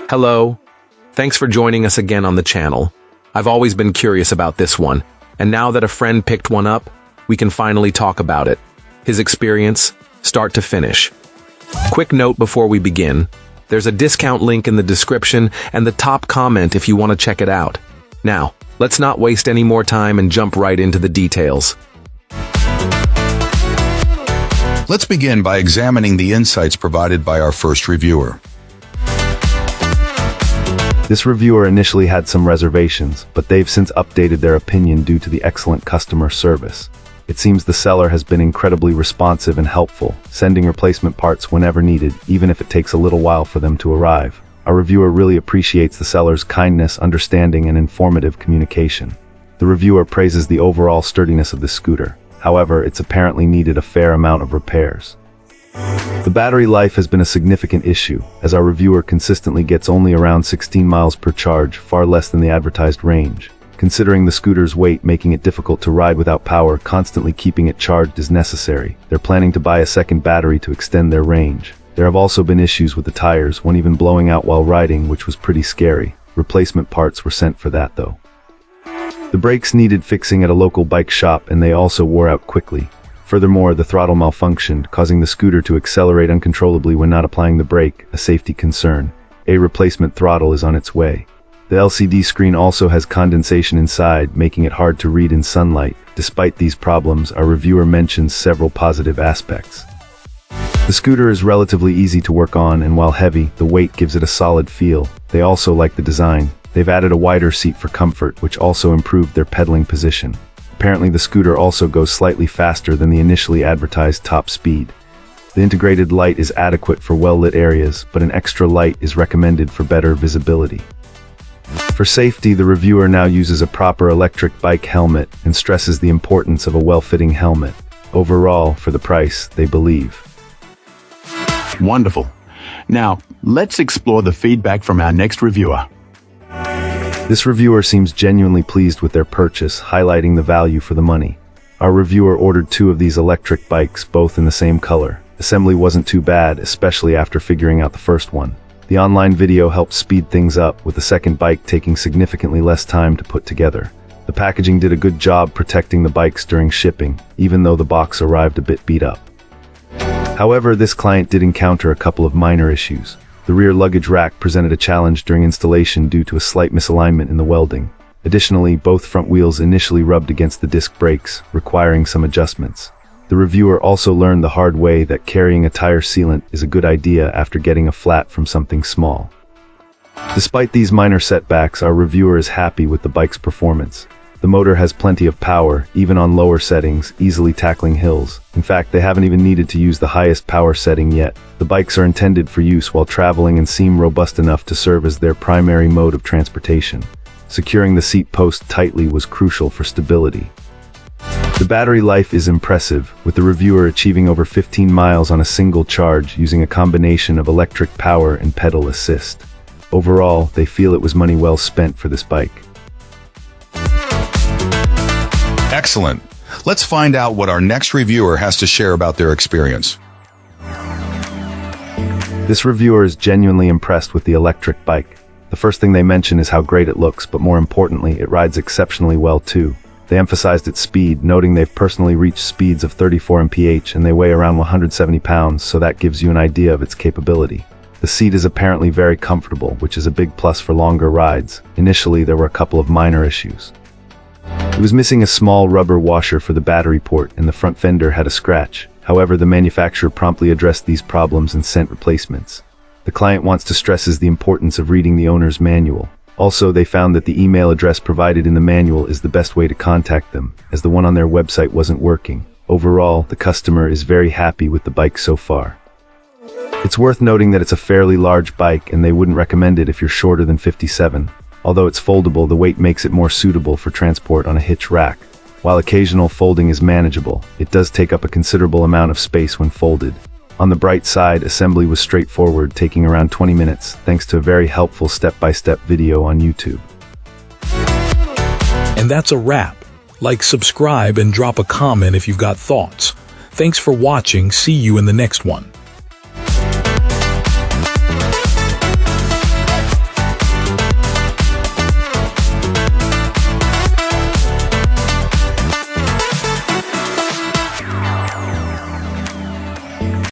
Hello. Thanks for joining us again on the channel. I've always been curious about this one, and now that a friend picked one up, we can finally talk about it. His experience, start to finish. Quick note before we begin. There's a discount link in the description and the top comment if you want to check it out. Now, let's not waste any more time and jump right into the details. Let's begin by examining the insights provided by our first reviewer. This reviewer initially had some reservations, but they've since updated their opinion due to the excellent customer service. It seems the seller has been incredibly responsive and helpful, sending replacement parts whenever needed, even if it takes a little while for them to arrive. Our reviewer really appreciates the seller's kindness, understanding, and informative communication. The reviewer praises the overall sturdiness of the scooter. However, it's apparently needed a fair amount of repairs. The battery life has been a significant issue, as our reviewer consistently gets only around 16 miles per charge, far less than the advertised range. Considering the scooter's weight making it difficult to ride without power, constantly keeping it charged is necessary. They're planning to buy a second battery to extend their range. There have also been issues with the tires, one even blowing out while riding, which was pretty scary. Replacement parts were sent for that though. The brakes needed fixing at a local bike shop, and they also wore out quickly. Furthermore, the throttle malfunctioned, causing the scooter to accelerate uncontrollably when not applying the brake, a safety concern. A replacement throttle is on its way. The LCD screen also has condensation inside, making it hard to read in sunlight. Despite these problems, our reviewer mentions several positive aspects. The scooter is relatively easy to work on, and while heavy, the weight gives it a solid feel. They also like the design. They've added a wider seat for comfort, which also improved their pedaling position. Apparently, the scooter also goes slightly faster than the initially advertised top speed. The integrated light is adequate for well-lit areas, but an extra light is recommended for better visibility. For safety, the reviewer now uses a proper electric bike helmet and stresses the importance of a well-fitting helmet. Overall, for the price, they believe. Wonderful. Now, let's explore the feedback from our next reviewer. This reviewer seems genuinely pleased with their purchase, highlighting the value for the money. Our reviewer ordered 2 of these electric bikes, both in the same color. Assembly wasn't too bad, especially after figuring out the first one. The online video helped speed things up, with the second bike taking significantly less time to put together. The packaging did a good job protecting the bikes during shipping, even though the box arrived a bit beat up. However, this client did encounter a couple of minor issues. The rear luggage rack presented a challenge during installation due to a slight misalignment in the welding. Additionally, both front wheels initially rubbed against the disc brakes, requiring some adjustments. The reviewer also learned the hard way that carrying a tire sealant is a good idea after getting a flat from something small. Despite these minor setbacks, our reviewer is happy with the bike's performance. The motor has plenty of power, even on lower settings, easily tackling hills. In fact, they haven't even needed to use the highest power setting yet. The bikes are intended for use while traveling and seem robust enough to serve as their primary mode of transportation. Securing the seat post tightly was crucial for stability. The battery life is impressive, with the reviewer achieving over 15 miles on a single charge using a combination of electric power and pedal assist. Overall, they feel it was money well spent for this bike. Excellent. Let's find out what our next reviewer has to share about their experience. This reviewer is genuinely impressed with the electric bike. The first thing they mention is how great it looks, but more importantly, it rides exceptionally well too. They emphasized its speed, noting they've personally reached speeds of 34 mph and they weigh around 170 pounds, so that gives you an idea of its capability. The seat is apparently very comfortable, which is a big plus for longer rides. Initially, there were a couple of minor issues. It was missing a small rubber washer for the battery port, and the front fender had a scratch. However, the manufacturer promptly addressed these problems and sent replacements. The client wants to stress the importance of reading the owner's manual. Also, they found that the email address provided in the manual is the best way to contact them, as the one on their website wasn't working. Overall, the customer is very happy with the bike so far. It's worth noting that it's a fairly large bike, and they wouldn't recommend it if you're shorter than 57. Although it's foldable, the weight makes it more suitable for transport on a hitch rack. While occasional folding is manageable, it does take up a considerable amount of space when folded. On the bright side, assembly was straightforward, taking around 20 minutes, thanks to a very helpful step-by-step video on YouTube. And that's a wrap. Like, subscribe, and drop a comment if you've got thoughts. Thanks for watching. See you in the next one.